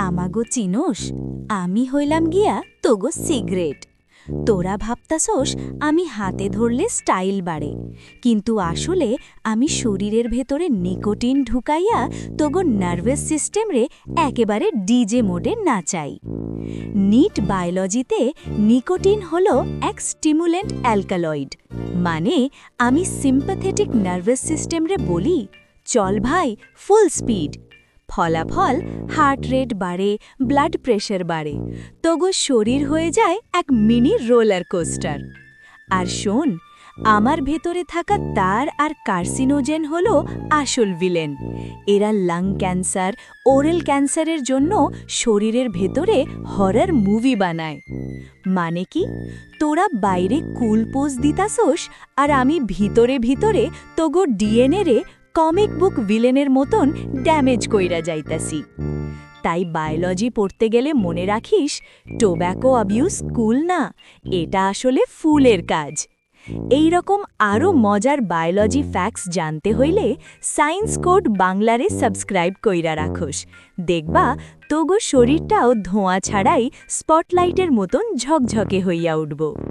আমাগো চিনোস আমি হইলাম গিয়া তোগো সিগারেট। তোরা ভাবতাসোস আমি হাতে ধরলে স্টাইল বাড়ে, কিন্তু আসলে আমি শরীরের ভেতরে নিকোটিন ঢুকাইয়া তোগো নার্ভাস সিস্টেম রে একেবারে ডিজে মোডে নাচাই। নিট বায়োলজিতে নিকোটিন হলো এক স্টিমুলেন্ট অ্যালকালয়েড, মানে আমি সিম্প্যাথেটিক নার্ভাস সিস্টেম রে বলি চল ভাই ফুল স্পিড। ফলাফল হার্ট রেট বাড়ে, ব্লাড প্রেশার বাড়ে, তগো শরীর হয়ে যায় এক মিনি রোলার কোস্টার। আর শোন, আমার ভেতরে থাকা তার আর কার্সিনোজেন হলো আসল ভিলেন। এরা লাং ক্যান্সার, ওরাল ক্যান্সারের জন্য শরীরের ভেতরে হরর মুভি বানায়। মানে কি, তোরা বাইরে কুল পোজ দিতাসোস আর আমি ভিতরে ভিতরে তগো ডিএনএ রে কমিক বুক ভিলেনের মতন ড্যামেজ কইরা যাইতাছি। তাই বায়োলজি পড়তে গেলে মনে রাখিস, টোব্যাকো অ্যাবিউজ কুল না, এটা আসলে ফুলের কাজ। এই রকম আরও মজার বায়োলজি ফ্যাক্টস জানতে হইলে সায়েন্স কোড বাংলারে সাবস্ক্রাইব কইরা রাখোস। দেখবা তোগো শরীরটাও ধোঁয়া ছাড়াই স্পটলাইটের মতন ঝকঝকে হইয়া উঠব।